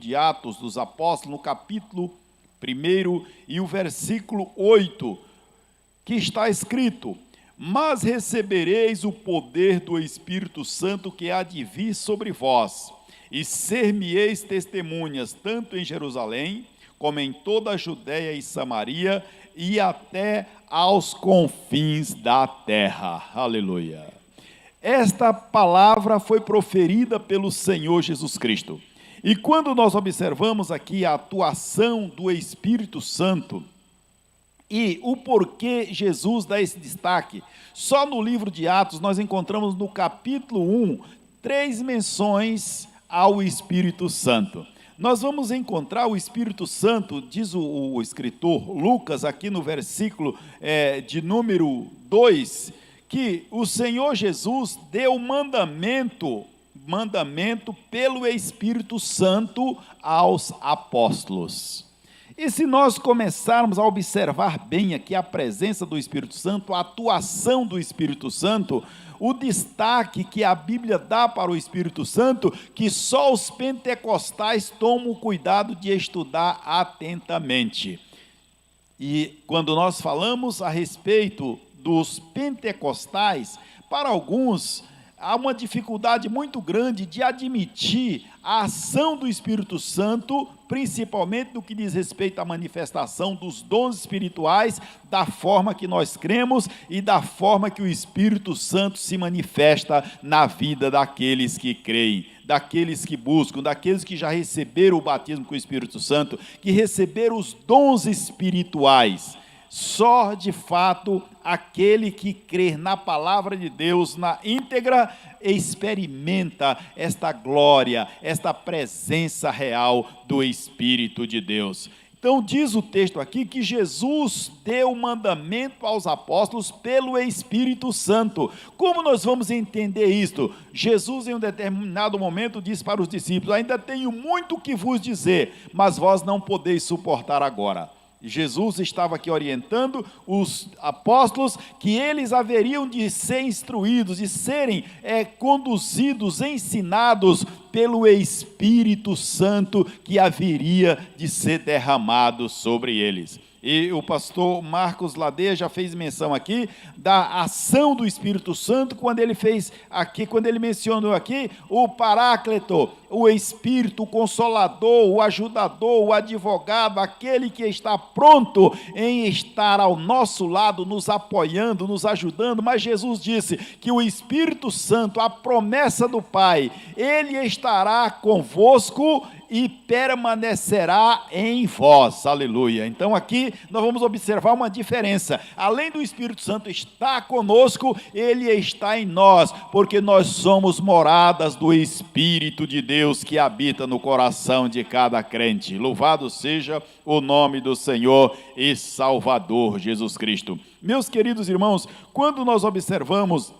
de Atos dos Apóstolos, no capítulo 1 e o versículo 8, que está escrito: mas recebereis o poder do Espírito Santo que há de vir sobre vós, e ser-me-eis testemunhas, tanto em Jerusalém, como em toda a Judéia e Samaria, e até aos confins da terra. Aleluia. Esta palavra foi proferida pelo Senhor Jesus Cristo. E quando nós observamos aqui a atuação do Espírito Santo, e o porquê Jesus dá esse destaque, só no livro de Atos nós encontramos no capítulo 1, 3 menções ao Espírito Santo. Nós vamos encontrar o Espírito Santo, diz o escritor Lucas, aqui no versículo de número 2, que o Senhor Jesus deu mandamento pelo Espírito Santo aos apóstolos. E se nós começarmos a observar bem aqui a presença do Espírito Santo, a atuação do Espírito Santo, o destaque que a Bíblia dá para o Espírito Santo, que só os pentecostais tomam o cuidado de estudar atentamente. E quando nós falamos a respeito dos pentecostais, para alguns há uma dificuldade muito grande de admitir a ação do Espírito Santo, principalmente no que diz respeito à manifestação dos dons espirituais, da forma que nós cremos e da forma que o Espírito Santo se manifesta na vida daqueles que creem, daqueles que buscam, daqueles que já receberam o batismo com o Espírito Santo, que receberam os dons espirituais. Só, de fato, aquele que crer na palavra de Deus na íntegra, experimenta esta glória, esta presença real do Espírito de Deus. Então diz o texto aqui que Jesus deu mandamento aos apóstolos pelo Espírito Santo. Como nós vamos entender isto? Jesus em um determinado momento disse para os discípulos: ainda tenho muito que vos dizer, mas vós não podeis suportar agora. Jesus estava aqui orientando os apóstolos que eles haveriam de ser instruídos, de serem conduzidos, ensinados pelo Espírito Santo que haveria de ser derramado sobre eles. E o pastor Marcos Ladeia já fez menção aqui da ação do Espírito Santo, quando ele mencionou aqui o Paráclito, o Espírito, o Consolador, o Ajudador, o Advogado, aquele que está pronto em estar ao nosso lado, nos apoiando, nos ajudando. Mas Jesus disse que o Espírito Santo, a promessa do Pai, ele estará convosco e permanecerá em vós, aleluia. Então aqui nós vamos observar uma diferença. Além do Espírito Santo estar conosco, ele está em nós, porque nós somos moradas do Espírito de Deus que habita no coração de cada crente. Louvado seja o nome do Senhor e Salvador Jesus Cristo. Meus queridos irmãos, quando nós observamos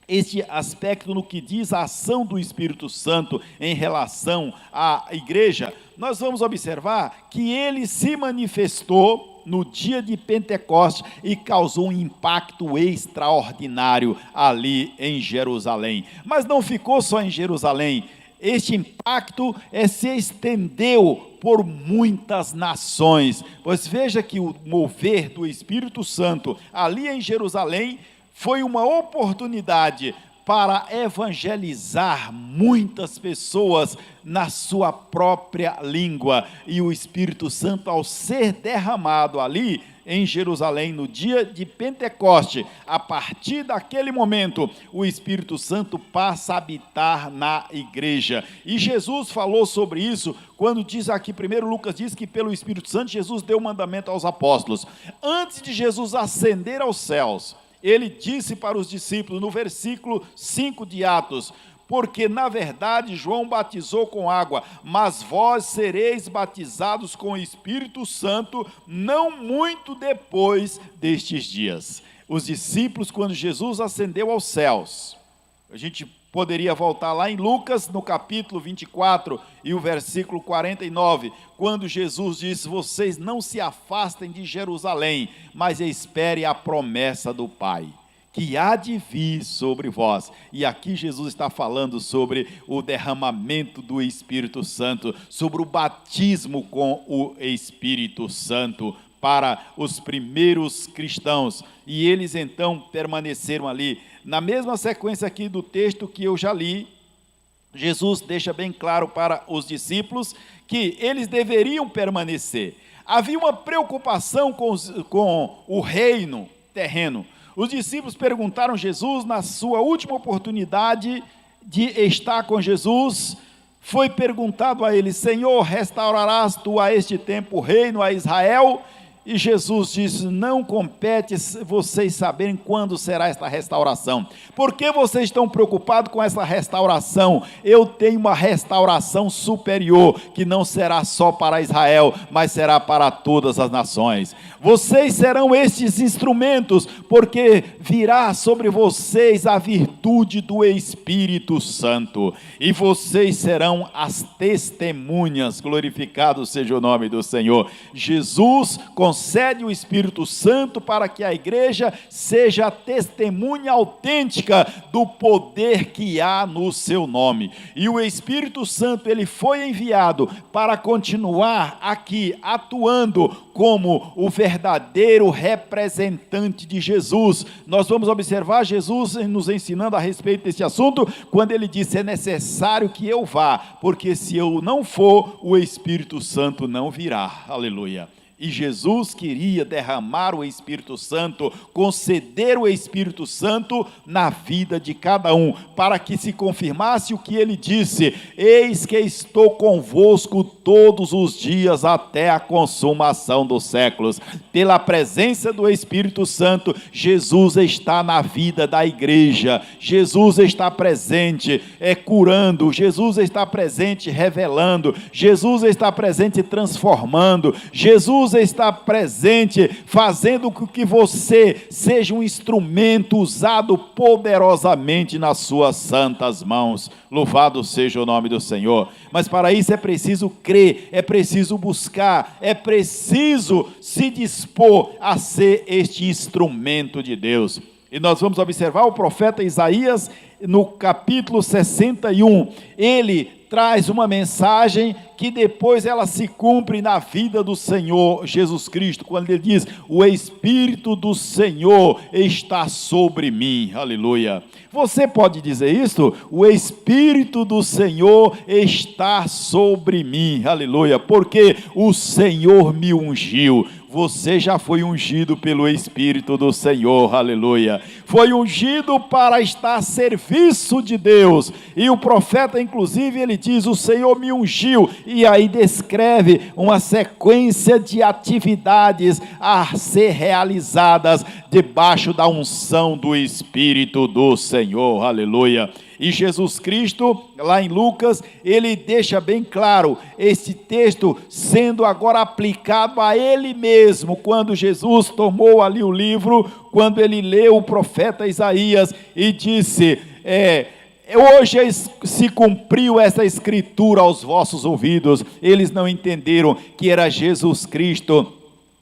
este aspecto no que diz a ação do Espírito Santo em relação à igreja, nós vamos observar que ele se manifestou no dia de Pentecostes e causou um impacto extraordinário ali em Jerusalém. Mas não ficou só em Jerusalém, este impacto se estendeu por muitas nações, pois veja que o mover do Espírito Santo ali em Jerusalém foi uma oportunidade para evangelizar muitas pessoas na sua própria língua. E o Espírito Santo, ao ser derramado ali em Jerusalém no dia de Pentecoste, a partir daquele momento, o Espírito Santo passa a habitar na igreja. E Jesus falou sobre isso quando diz aqui, primeiro Lucas diz que pelo Espírito Santo Jesus deu mandamento aos apóstolos. Antes de Jesus ascender aos céus, ele disse para os discípulos, no versículo 5 de Atos: porque na verdade João batizou com água, mas vós sereis batizados com o Espírito Santo não muito depois destes dias. Os discípulos, quando Jesus ascendeu aos céus, a gente poderia voltar lá em Lucas, no capítulo 24 e o versículo 49, quando Jesus disse: vocês não se afastem de Jerusalém, mas esperem a promessa do Pai. que há de vir sobre vós. E aqui Jesus está falando sobre o derramamento do Espírito Santo, sobre o batismo com o Espírito Santo para os primeiros cristãos. E eles então permaneceram ali. Na mesma sequência aqui do texto que eu já li, Jesus deixa bem claro para os discípulos que eles deveriam permanecer. Havia uma preocupação com o reino terreno. Os discípulos perguntaram a Jesus, na sua última oportunidade de estar com Jesus, foi perguntado a ele: Senhor, restaurarás tu a este tempo o reino a Israel? E Jesus disse: não compete vocês saberem quando será esta restauração. Por que vocês estão preocupados com essa restauração? Eu tenho uma restauração superior, que não será só para Israel, mas será para todas as nações. Vocês serão estes instrumentos, porque virá sobre vocês a virtude do Espírito Santo, e vocês serão as testemunhas. Glorificado seja o nome do Senhor. Jesus concede o Espírito Santo para que a igreja seja a testemunha autêntica do poder que há no seu nome. E o Espírito Santo, ele foi enviado para continuar aqui atuando como o verdadeiro representante de Jesus. Nós vamos observar Jesus nos ensinando a respeito desse assunto, quando ele disse: é necessário que eu vá, porque se eu não for, o Espírito Santo não virá. Aleluia. E Jesus queria derramar o Espírito Santo, conceder o Espírito Santo na vida de cada um, para que se confirmasse o que ele disse: eis que estou convosco todos os dias até a consumação dos séculos. Pela presença do Espírito Santo, Jesus está na vida da igreja, Jesus está presente curando, Jesus está presente revelando, Jesus está presente transformando, Jesus está presente fazendo com que você seja um instrumento usado poderosamente nas suas santas mãos. Louvado seja o nome do Senhor. Mas para isso é preciso crer, é preciso buscar, é preciso se dispor a ser este instrumento de Deus. E nós vamos observar o profeta Isaías no capítulo 61. Ele traz uma mensagem que depois ela se cumpre na vida do Senhor Jesus Cristo, quando ele diz: o Espírito do Senhor está sobre mim. Aleluia. Você pode dizer isso? O Espírito do Senhor está sobre mim. Aleluia. Porque o Senhor me ungiu. Você já foi ungido pelo Espírito do Senhor, aleluia. Foi ungido para estar a serviço de Deus. E o profeta, inclusive, ele diz: o Senhor me ungiu. E aí descreve uma sequência de atividades a ser realizadas debaixo da unção do Espírito do Senhor, aleluia. E Jesus Cristo, lá em Lucas, ele deixa bem claro esse texto sendo agora aplicado a ele mesmo, quando Jesus tomou ali o livro, quando ele leu o profeta Isaías e disse: hoje se cumpriu essa escritura aos vossos ouvidos. Eles não entenderam que era Jesus Cristo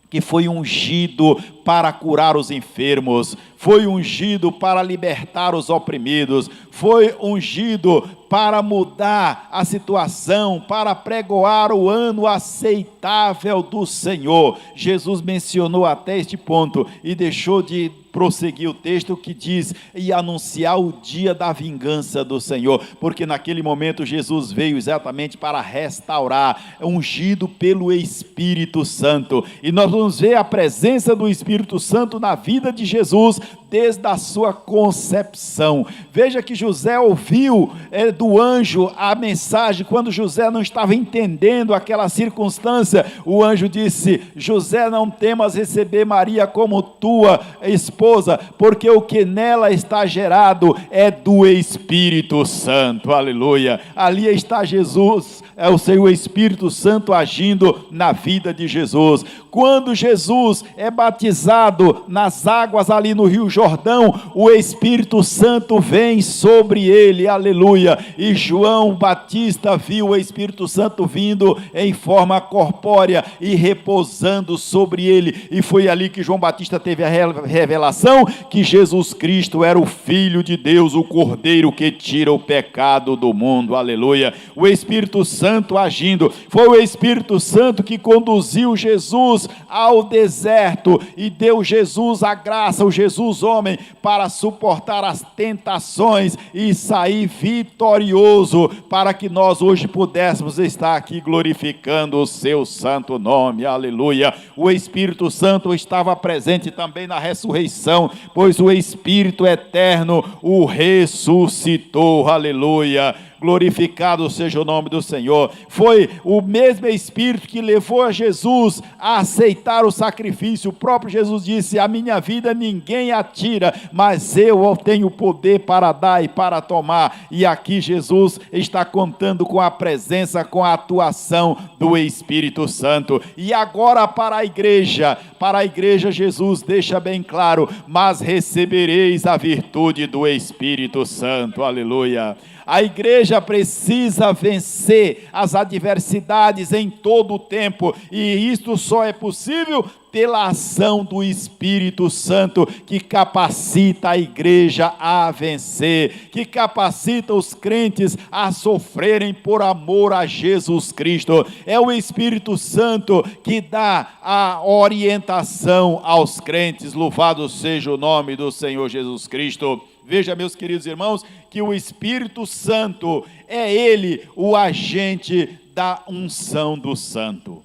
que foi ungido para curar os enfermos, foi ungido para libertar os oprimidos, foi ungido para mudar a situação, para pregoar o ano aceitável do Senhor. Jesus mencionou até este ponto e deixou de prosseguir o texto que diz: e anunciar o dia da vingança do Senhor, porque naquele momento Jesus veio exatamente para restaurar, ungido pelo Espírito Santo. E nós vamos ver a presença do Espírito Santo na vida de Jesus desde a sua concepção. Veja que José ouviu do anjo a mensagem. Quando José não estava entendendo aquela circunstância, o anjo disse: José, não temas receber Maria como tua esposa, porque o que nela está gerado é do Espírito Santo. Aleluia. Ali está Jesus, é o Senhor Espírito Santo agindo na vida de Jesus. Quando Jesus é batizado nas águas ali no Rio Jordão, Jordão, o Espírito Santo vem sobre ele, aleluia. E João Batista viu o Espírito Santo vindo em forma corpórea e repousando sobre ele, e foi ali que João Batista teve a revelação que Jesus Cristo era o Filho de Deus, o Cordeiro que tira o pecado do mundo, aleluia. O Espírito Santo agindo, foi o Espírito Santo que conduziu Jesus ao deserto e deu Jesus a graça, o Jesus homem, para suportar as tentações e sair vitorioso, para que nós hoje pudéssemos estar aqui glorificando o seu santo nome, aleluia. O Espírito Santo estava presente também na ressurreição, pois o Espírito eterno o ressuscitou, aleluia. Glorificado seja o nome do Senhor. Foi o mesmo Espírito que levou a Jesus a aceitar o sacrifício. O próprio Jesus disse: a minha vida ninguém a tira, mas eu tenho poder para dar e para tomar. E aqui Jesus está contando com a presença, com a atuação do Espírito Santo. E agora para a igreja Jesus deixa bem claro: mas recebereis a virtude do Espírito Santo, aleluia. A igreja precisa vencer as adversidades em todo o tempo, e isto só é possível pela ação do Espírito Santo, que capacita a igreja a vencer, que capacita os crentes a sofrerem por amor a Jesus Cristo. É o Espírito Santo que dá a orientação aos crentes. Louvado seja o nome do Senhor Jesus Cristo. Veja, meus queridos irmãos, que o Espírito Santo é ele o agente da unção do santo.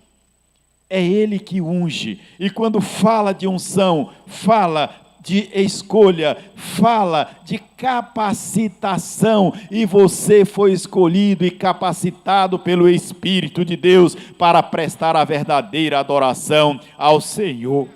É ele que unge. E quando fala de unção, fala de escolha, fala de capacitação, e você foi escolhido e capacitado pelo Espírito de Deus para prestar a verdadeira adoração ao Senhor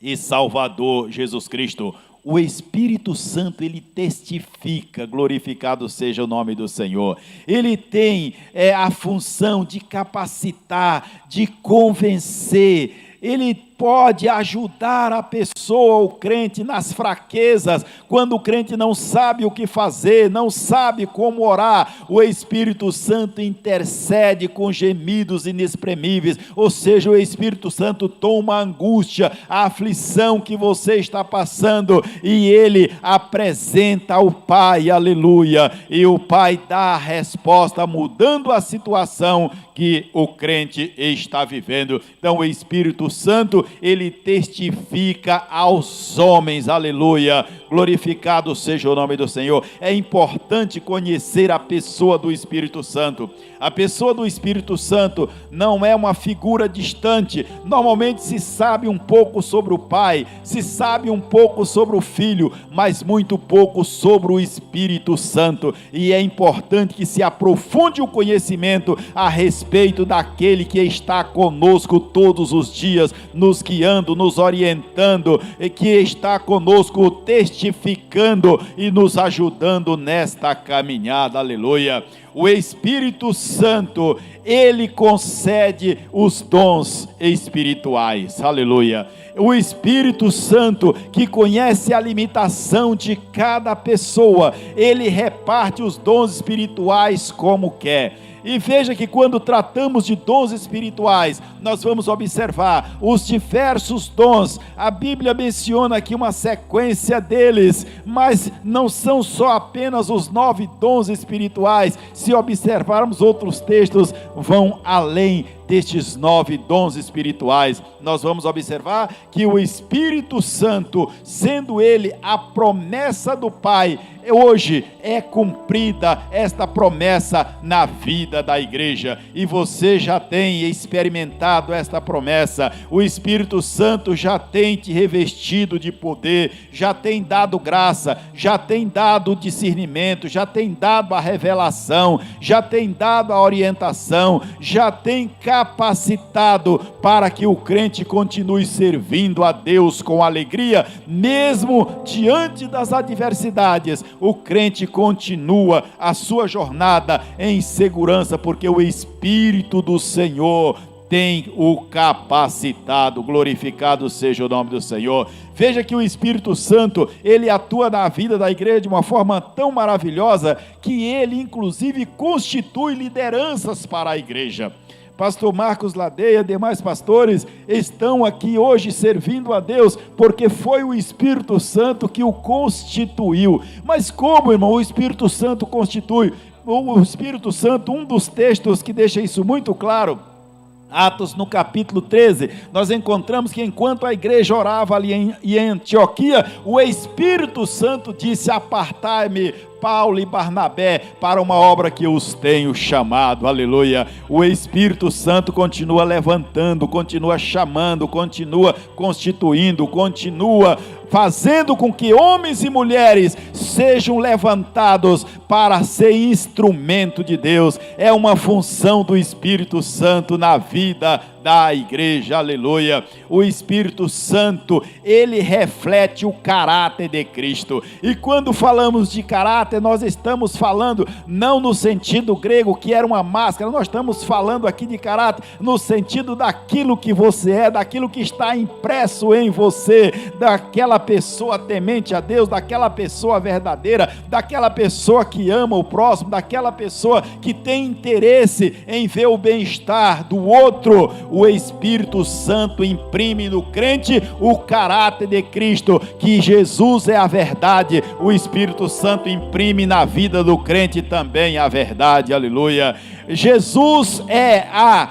e Salvador Jesus Cristo. O Espírito Santo, ele testifica, glorificado seja o nome do Senhor. Ele tem a função de capacitar, de convencer. Ele pode ajudar a pessoa, o crente, nas fraquezas, quando o crente não sabe o que fazer, não sabe como orar. O Espírito Santo intercede com gemidos inexprimíveis, ou seja, o Espírito Santo toma a angústia, a aflição que você está passando, e ele apresenta ao Pai, aleluia, e o Pai dá a resposta, mudando a situação que o crente está vivendo. Então o Espírito Santo, ele testifica aos homens, aleluia, glorificado seja o nome do Senhor. É importante conhecer a pessoa do Espírito Santo. A pessoa do Espírito Santo não é uma figura distante. Normalmente se sabe um pouco sobre o Pai, se sabe um pouco sobre o Filho, mas muito pouco sobre o Espírito Santo, e é importante que se aprofunde o conhecimento a respeito daquele que está conosco todos os dias, nos guiando, nos orientando, e que está conosco testificando e nos ajudando nesta caminhada, aleluia. O Espírito Santo, ele concede os dons espirituais, aleluia. O Espírito Santo, que conhece a limitação de cada pessoa, ele reparte os dons espirituais como quer. E veja que quando tratamos de dons espirituais, nós vamos observar os diversos dons. A Bíblia menciona aqui uma sequência deles, mas não são só apenas os 9 dons espirituais. Se observarmos outros textos, vão além destes 9 dons espirituais. Nós vamos observar que o Espírito Santo, sendo ele a promessa do Pai, hoje é cumprida esta promessa na vida da igreja, e você já tem experimentado esta promessa. O Espírito Santo já tem te revestido de poder, já tem dado graça, já tem dado discernimento, já tem dado a revelação, já tem dado a orientação, já tem capacitado para que o crente continue servindo a Deus com alegria, mesmo diante das adversidades. O crente continua a sua jornada em segurança, porque o Espírito do Senhor tem o capacitado. Glorificado seja o nome do Senhor. Veja que o Espírito Santo, ele atua na vida da igreja de uma forma tão maravilhosa, que ele inclusive constitui lideranças para a igreja. Pastor Marcos Ladeia, demais pastores, estão aqui hoje servindo a Deus, porque foi o Espírito Santo que o constituiu. Mas como, irmão, o Espírito Santo constitui? O Espírito Santo, um dos textos que deixa isso muito claro, Atos no capítulo 13, nós encontramos que enquanto a igreja orava ali em Antioquia, o Espírito Santo disse: apartai-me Paulo e Barnabé para uma obra que eu os tenho chamado. Aleluia. O Espírito Santo continua levantando, continua chamando, continua constituindo, continua fazendo com que homens e mulheres sejam levantados para ser instrumento de Deus. É uma função do Espírito Santo na vida da igreja. Aleluia. O Espírito Santo, ele reflete o caráter de Cristo. E quando falamos de caráter, nós estamos falando não no sentido grego, que era uma máscara. Nós estamos falando aqui de caráter no sentido daquilo que você é, daquilo que está impresso em você, daquela pessoa temente a Deus, daquela pessoa verdadeira, daquela pessoa que ama o próximo, daquela pessoa que tem interesse em ver o bem-estar do outro. O Espírito Santo imprime no crente o caráter de Cristo, que Jesus é a verdade. O Espírito Santo imprime na vida do crente também a verdade. Aleluia. Jesus é a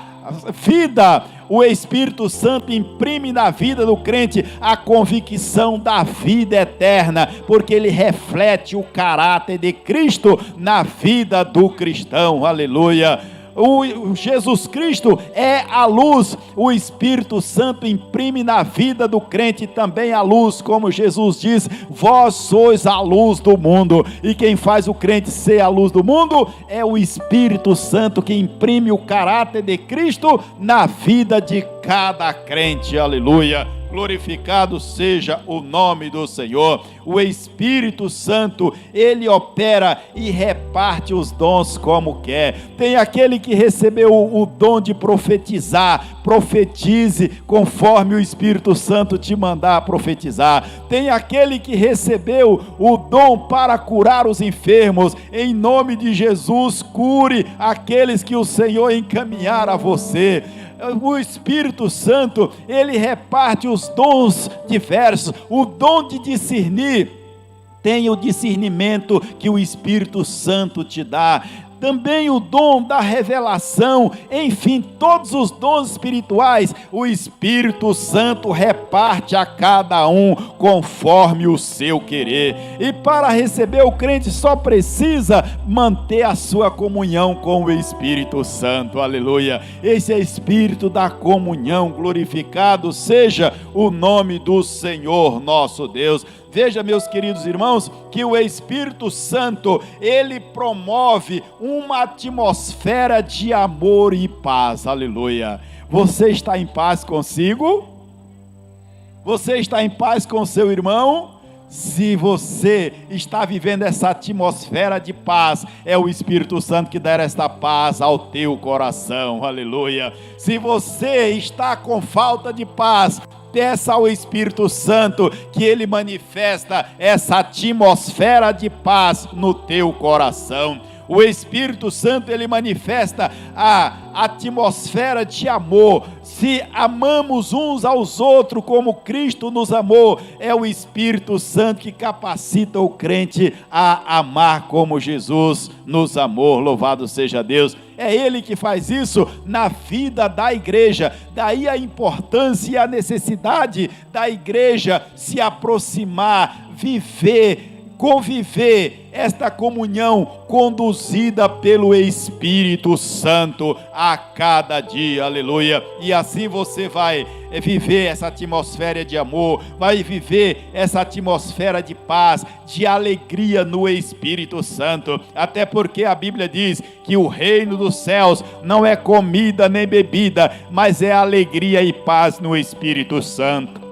vida. O Espírito Santo imprime na vida do crente a convicção da vida eterna, porque ele reflete o caráter de Cristo na vida do cristão. Aleluia. O Jesus Cristo é a luz. O Espírito Santo imprime na vida do crente também a luz, como Jesus diz: vós sois a luz do mundo. E quem faz o crente ser a luz do mundo é o Espírito Santo, que imprime o caráter de Cristo na vida de cada crente. Aleluia. Glorificado seja o nome do Senhor. O Espírito Santo, ele opera e reparte os dons como quer. Tem aquele que recebeu o dom de profetizar, profetize conforme o Espírito Santo te mandar profetizar. Tem aquele que recebeu o dom para curar os enfermos. Em nome de Jesus, cure aqueles que o Senhor encaminhar a você. O Espírito Santo, ele reparte os dons diversos. O dom de discernir, tem o discernimento que o Espírito Santo te dá. Também o dom da revelação, enfim, todos os dons espirituais, o Espírito Santo reparte a cada um conforme o seu querer. E para receber, o crente só precisa manter a sua comunhão com o Espírito Santo. Aleluia. Esse é Espírito da comunhão. Glorificado seja o nome do Senhor nosso Deus. Veja, meus queridos irmãos, que o Espírito Santo, ele promove uma atmosfera de amor e paz. Aleluia. Você está em paz consigo? Você está em paz com seu irmão? Se você está vivendo essa atmosfera de paz, é o Espírito Santo que dá esta paz ao teu coração. Aleluia. Se você está com falta de paz, peça ao Espírito Santo que ele manifesta essa atmosfera de paz no teu coração. O Espírito Santo, ele manifesta a atmosfera de amor. Se amamos uns aos outros como Cristo nos amou, é o Espírito Santo que capacita o crente a amar como Jesus nos amou. Louvado seja Deus. É Ele que faz isso na vida da igreja. Daí a importância e a necessidade da igreja se aproximar, viver, conviver esta comunhão conduzida pelo Espírito Santo a cada dia. Aleluia. E assim você vai viver essa atmosfera de amor, vai viver essa atmosfera de paz, de alegria no Espírito Santo. Até porque a Bíblia diz que o reino dos céus não é comida nem bebida, mas é alegria e paz no Espírito Santo.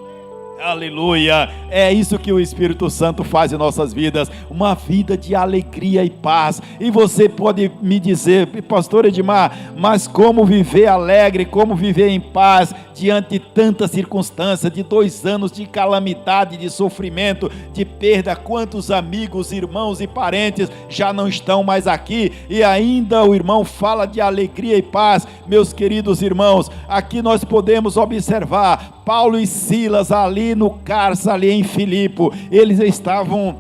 Aleluia, é isso que o Espírito Santo faz em nossas vidas, uma vida de alegria e paz. E você pode me dizer, pastor Edmar, mas como viver alegre, como viver em paz, diante de tanta circunstância, de 2 anos de calamidade, de sofrimento, de perda? Quantos amigos, irmãos e parentes já não estão mais aqui, e ainda o irmão fala de alegria e paz. Meus queridos irmãos, aqui nós podemos observar, Paulo e Silas ali no cárcere, ali em Filipe, eles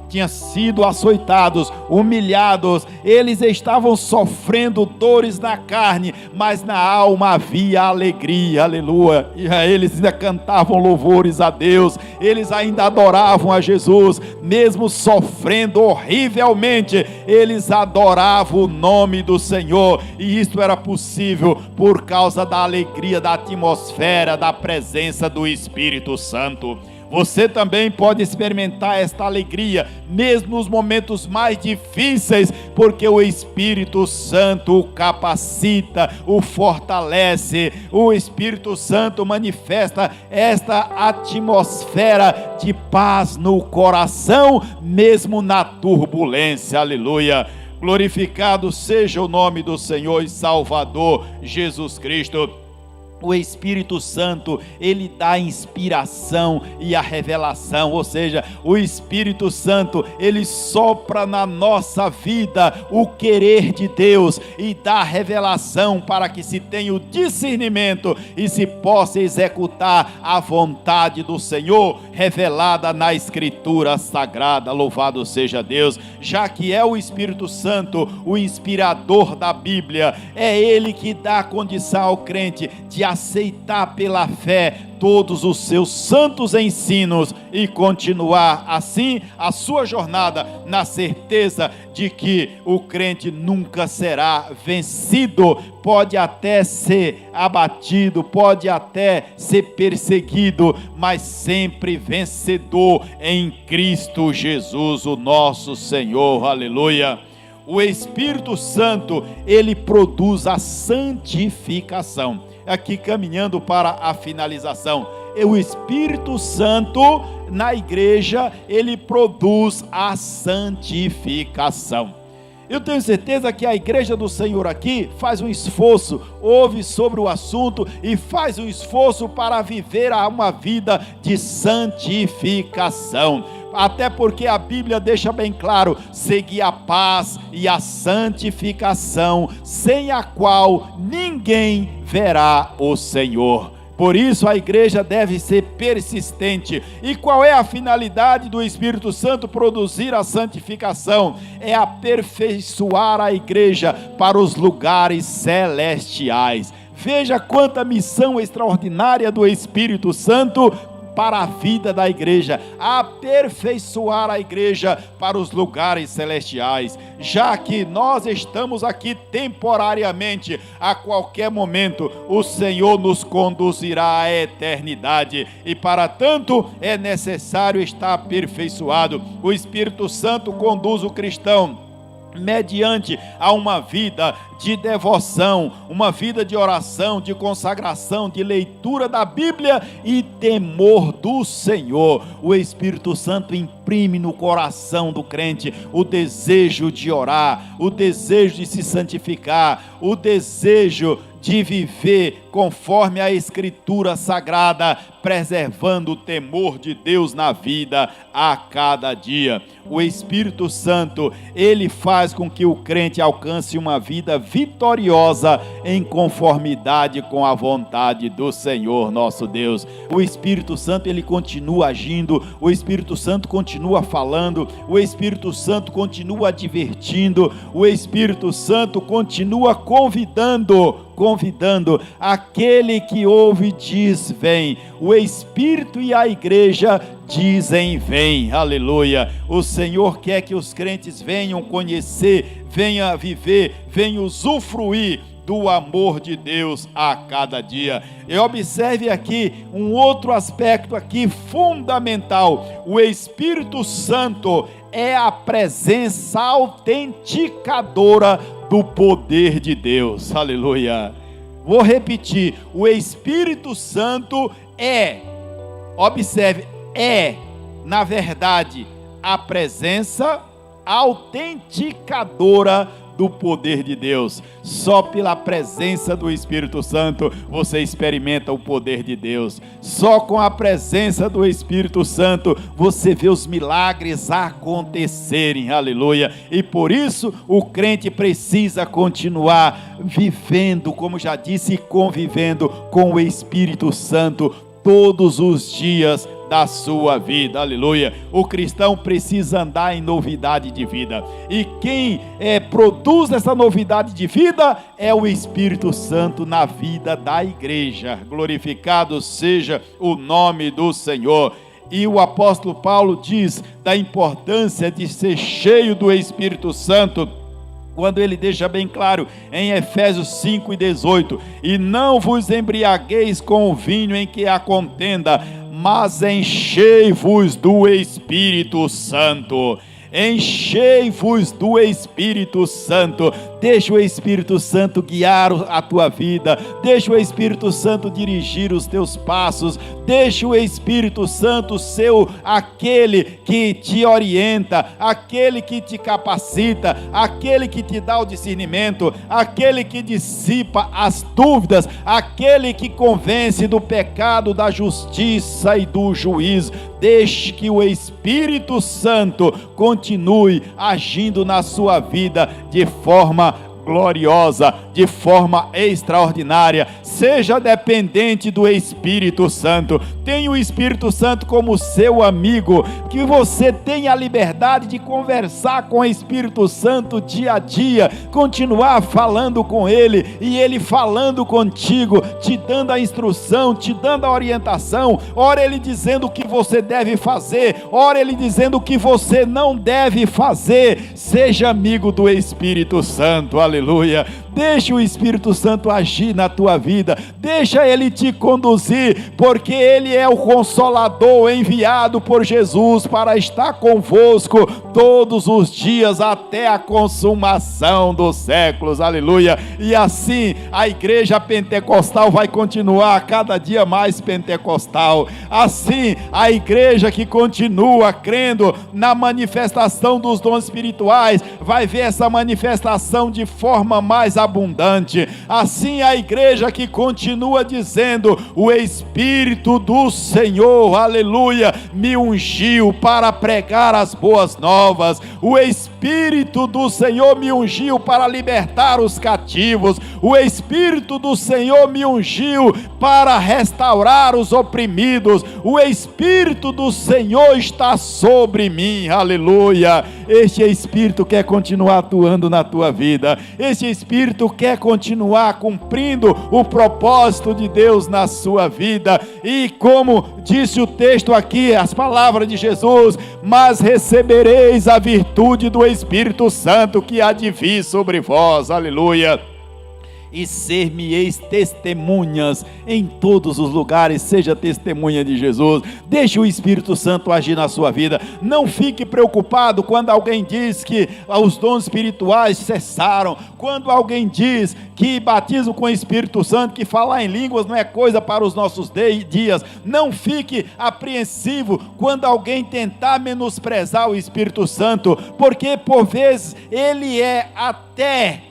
tinham sido açoitados, humilhados, eles estavam sofrendo dores na carne, mas na alma havia alegria, aleluia, e eles ainda cantavam louvores a Deus, eles ainda adoravam a Jesus, mesmo sofrendo horrivelmente, eles adoravam o nome do Senhor, e isso era possível por causa da alegria, da atmosfera, da presença do Espírito Santo. Você também pode experimentar esta alegria, mesmo nos momentos mais difíceis, porque o Espírito Santo o capacita, o fortalece. O Espírito Santo manifesta esta atmosfera de paz no coração, mesmo na turbulência. Aleluia! Glorificado seja o nome do Senhor e Salvador Jesus Cristo. O Espírito Santo, ele dá a inspiração e a revelação, ou seja, o Espírito Santo, ele sopra na nossa vida o querer de Deus e dá a revelação para que se tenha o discernimento e se possa executar a vontade do Senhor revelada na Escritura Sagrada. Louvado seja Deus, já que é o Espírito Santo o inspirador da Bíblia, é ele que dá a condição ao crente de aceitar pela fé todos os seus santos ensinos e continuar assim a sua jornada na certeza de que o crente nunca será vencido. Pode até ser abatido, pode até ser perseguido, mas sempre vencedor em Cristo Jesus, o nosso Senhor. Aleluia! O Espírito Santo, ele produz a santificação. Aqui caminhando para a finalização, o Espírito Santo na igreja, ele produz a santificação. Eu tenho certeza que a igreja do Senhor aqui faz um esforço, ouve sobre o assunto e faz um esforço para viver uma vida de santificação. Até porque a Bíblia deixa bem claro, seguir a paz e a santificação, sem a qual ninguém verá o Senhor. Por isso a igreja deve ser persistente. E qual é a finalidade do Espírito Santo produzir a santificação? É aperfeiçoar a igreja para os lugares celestiais. Veja quanta missão extraordinária do Espírito Santo para a vida da igreja, aperfeiçoar a igreja para os lugares celestiais, já que nós estamos aqui temporariamente, a qualquer momento o Senhor nos conduzirá à eternidade, e para tanto é necessário estar aperfeiçoado. O Espírito Santo conduz o cristão mediante a uma vida de devoção, uma vida de oração, de consagração, de leitura da Bíblia e temor do Senhor. O Espírito Santo imprime no coração do crente o desejo de orar, o desejo de se santificar, o desejo de viver conforme a Escritura Sagrada, preservando o temor de Deus na vida a cada dia. O Espírito Santo, ele faz com que o crente alcance uma vida vitoriosa em conformidade com a vontade do Senhor nosso Deus. O Espírito Santo, ele continua agindo, o Espírito Santo continua falando, o Espírito Santo continua advertindo, o Espírito Santo continua convidando aquele que ouve diz vem. O Espírito e a igreja dizem vem, aleluia. O Senhor quer que os crentes venham conhecer, venham viver, venham usufruir do amor de Deus a cada dia. E observe aqui um outro aspecto aqui fundamental. O Espírito Santo é a presença autenticadora do poder de Deus, aleluia. Vou repetir, o Espírito Santo observe, é, na verdade, a presença autenticadora do poder de Deus. Só pela presença do Espírito Santo você experimenta o poder de Deus. Só com a presença do Espírito Santo você vê os milagres acontecerem, aleluia. E por isso o crente precisa continuar vivendo, como já disse, convivendo com o Espírito Santo todos os dias da sua vida, aleluia. O cristão precisa andar em novidade de vida, e quem produz essa novidade de vida é o Espírito Santo na vida da igreja. Glorificado seja o nome do Senhor. E o apóstolo Paulo diz da importância de ser cheio do Espírito Santo, quando ele deixa bem claro em Efésios 5:18, e não vos embriagueis com o vinho em que há contenda, mas enchei-vos do Espírito Santo. Enchei-vos do Espírito Santo. Deixa o Espírito Santo guiar a tua vida, deixa o Espírito Santo dirigir os teus passos, deixa o Espírito Santo ser aquele que te orienta, aquele que te capacita, aquele que te dá o discernimento, aquele que dissipa as dúvidas, aquele que convence do pecado, da justiça e do juízo. Deixe que o Espírito Santo continue agindo na sua vida de forma gloriosa, de forma extraordinária. Seja dependente do Espírito Santo. Tenha o Espírito Santo como seu amigo, que você tenha a liberdade de conversar com o Espírito Santo dia a dia, continuar falando com ele, e ele falando contigo, te dando a instrução, te dando a orientação, ora ele dizendo o que você deve fazer, ora ele dizendo o que você não deve fazer. Seja amigo do Espírito Santo, aleluia. Deixa o Espírito Santo agir na tua vida, deixa ele te conduzir, porque ele é o Consolador enviado por Jesus para estar convosco todos os dias até a consumação dos séculos, aleluia. E assim a igreja pentecostal vai continuar cada dia mais pentecostal. Assim a igreja que continua crendo na manifestação dos dons espirituais vai ver essa manifestação de forma mais abundante. Assim a igreja que continua dizendo: o Espírito do Senhor, aleluia, me ungiu para pregar as boas novas. O Espírito do Senhor me ungiu para libertar os cativos. O Espírito do Senhor me ungiu para restaurar os oprimidos. O Espírito do Senhor está sobre mim, aleluia. Este Espírito quer continuar atuando na tua vida. Este Espírito quer continuar cumprindo o propósito de Deus na sua vida. E como disse o texto aqui, as palavras de Jesus: mas recebereis a virtude do Espírito Santo que há de vir sobre vós, aleluia. E ser-me-eis testemunhas em todos os lugares. Seja testemunha de Jesus. Deixe o Espírito Santo agir na sua vida. Não fique preocupado quando alguém diz que os dons espirituais cessaram, quando alguém diz que batismo com o Espírito Santo, que falar em línguas não é coisa para os nossos dias. Não fique apreensivo quando alguém tentar menosprezar o Espírito Santo, porque por vezes ele é até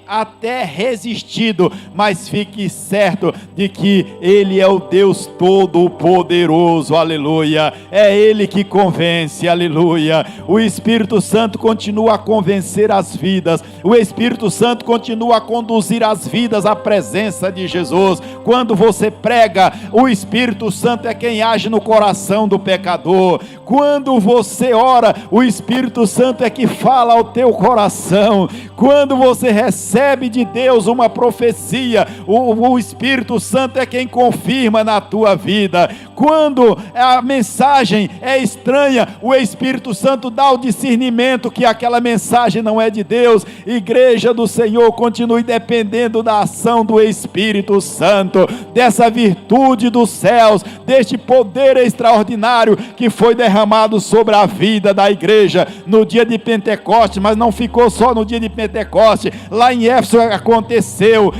resistido, mas fique certo de que ele é o Deus Todo-Poderoso, aleluia. É ele que convence, aleluia. O Espírito Santo continua a convencer as vidas, o Espírito Santo continua a conduzir as vidas à presença de Jesus. Quando você prega, o Espírito Santo é quem age no coração do pecador. Quando você ora, o Espírito Santo é que fala ao teu coração. Quando você recebe de Deus uma profecia, o Espírito Santo é quem confirma na tua vida. Quando a mensagem é estranha, o Espírito Santo dá o discernimento que aquela mensagem não é de Deus. Igreja do Senhor, continue dependendo da ação do Espírito Santo, dessa virtude dos céus, deste poder extraordinário que foi derramado sobre a vida da igreja no dia de Pentecostes. Mas não ficou só no dia de Pentecostes. Lá em em Éfeso aconteceu,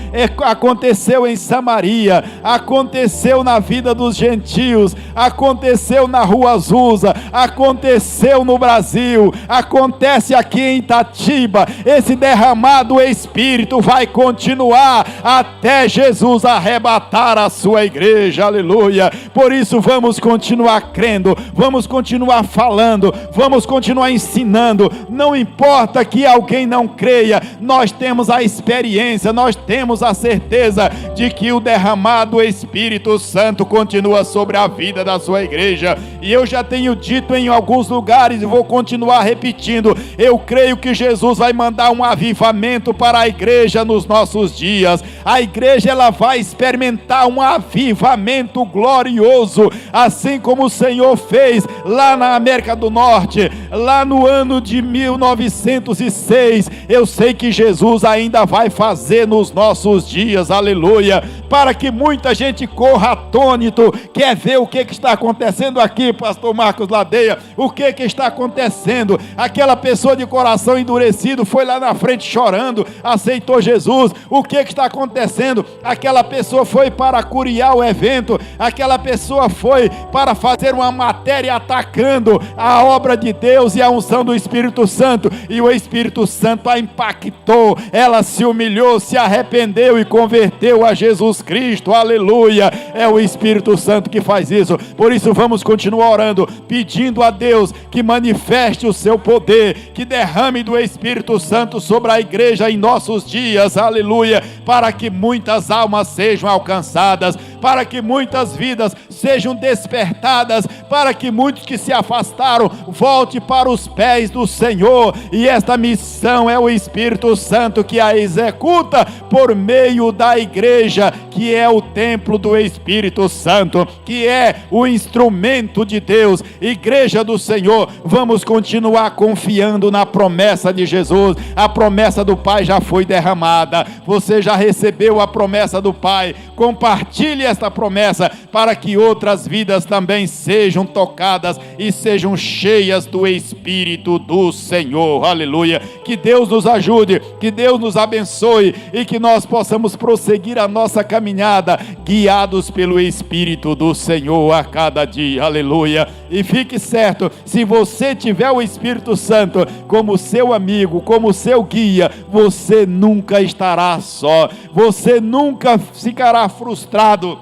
aconteceu em Samaria, aconteceu na vida dos gentios, aconteceu na Rua Azusa, aconteceu no Brasil, acontece aqui em Itatiba. Esse derramado Espírito vai continuar até Jesus arrebatar a sua igreja, aleluia. Por isso vamos continuar crendo, vamos continuar falando, vamos continuar ensinando. Não importa que alguém não creia, nós temos a experiência, nós temos a certeza de que o derramado Espírito Santo continua sobre a vida da sua igreja. E eu já tenho dito em alguns lugares e vou continuar repetindo: eu creio que Jesus vai mandar um avivamento para a igreja nos nossos dias. A igreja, ela vai experimentar um avivamento glorioso, assim como o Senhor fez lá na América do Norte, lá no ano de 1906. Eu sei que Jesus ainda vai fazer nos nossos dias, aleluia, para que muita gente corra atônito. Quer ver o que está acontecendo aqui, pastor Marcos Ladeia? O que está acontecendo? Aquela pessoa de coração endurecido foi lá na frente chorando, aceitou Jesus. O que está acontecendo? Aquela pessoa foi para curiar o evento, aquela pessoa foi para fazer uma matéria atacando a obra de Deus e a unção do Espírito Santo, e o Espírito Santo a impactou. Ela se humilhou, se arrependeu e converteu a Jesus Cristo, aleluia. É o Espírito Santo que faz isso. Por isso vamos continuar orando, pedindo a Deus que manifeste o seu poder, que derrame do Espírito Santo sobre a igreja em nossos dias, aleluia, para que muitas almas sejam alcançadas, para que muitas vidas sejam despertadas, para que muitos que se afastaram volte para os pés do Senhor. E esta missão é o Espírito Santo que a executa por meio da igreja, que é o templo do Espírito Santo, que é o instrumento de Deus, igreja do Senhor. Vamos continuar confiando na promessa de Jesus. A promessa do Pai já foi derramada, você já recebeu a promessa do Pai. Compartilhe esta promessa para que outras vidas também sejam tocadas e sejam cheias do Espírito do Senhor, aleluia. Que Deus nos ajude, que Deus nos abençoe e que nós possamos prosseguir a nossa caminhada guiados pelo Espírito do Senhor a cada dia, aleluia. E fique certo, se você tiver o Espírito Santo como seu amigo, como seu guia, você nunca estará só, você nunca ficará frustrado,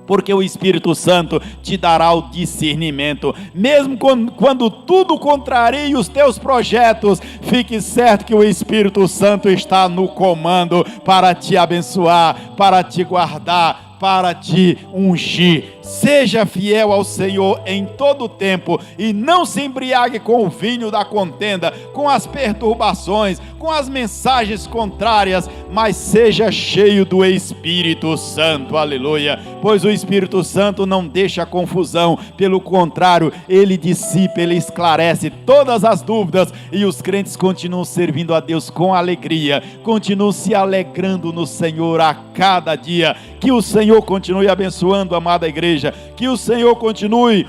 porque o Espírito Santo te dará o discernimento. Mesmo quando tudo contrarie os teus projetos, fique certo que o Espírito Santo está no comando para te abençoar, para te guardar, para te ungir. Seja fiel ao Senhor em todo o tempo e não se embriague com o vinho da contenda, com as perturbações, com as mensagens contrárias, mas seja cheio do Espírito Santo, aleluia. Pois o Espírito Santo não deixa confusão, pelo contrário, ele dissipa, ele esclarece todas as dúvidas, e os crentes continuam servindo a Deus com alegria, continuam se alegrando no Senhor a cada dia. Que o Senhor continue abençoando a amada igreja, que o Senhor continue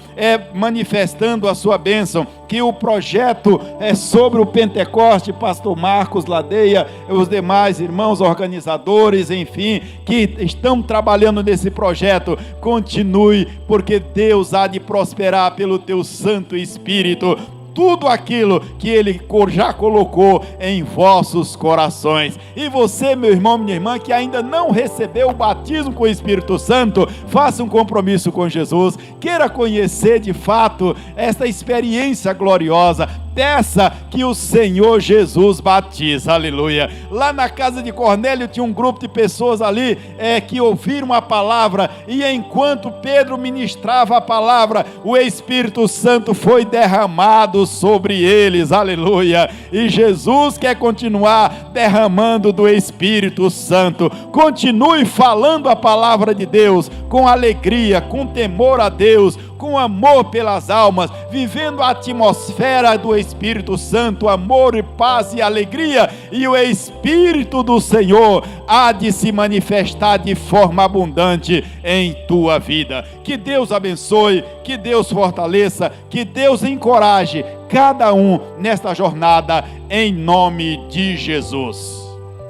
manifestando a sua bênção, que o projeto sobre o Pentecoste, pastor Marcos Ladeia, os demais irmãos organizadores, enfim, que estão trabalhando nesse projeto, continue, porque Deus há de prosperar pelo teu Santo Espírito tudo aquilo que Ele já colocou em vossos corações. E você, meu irmão, minha irmã, que ainda não recebeu o batismo com o Espírito Santo, faça um compromisso com Jesus, queira conhecer de fato esta experiência gloriosa. Peça que o Senhor Jesus batize, aleluia. Lá na casa de Cornélio tinha um grupo de pessoas ali que ouviram a palavra, e enquanto Pedro ministrava a palavra, o Espírito Santo foi derramado sobre eles, aleluia. E Jesus quer continuar derramando do Espírito Santo. Continue falando a palavra de Deus com alegria, com temor a Deus, com amor pelas almas, vivendo a atmosfera do Espírito Santo, amor e paz e alegria, e o Espírito do Senhor há de se manifestar de forma abundante em tua vida. Que Deus abençoe, que Deus fortaleça, que Deus encoraje cada um nesta jornada, em nome de Jesus.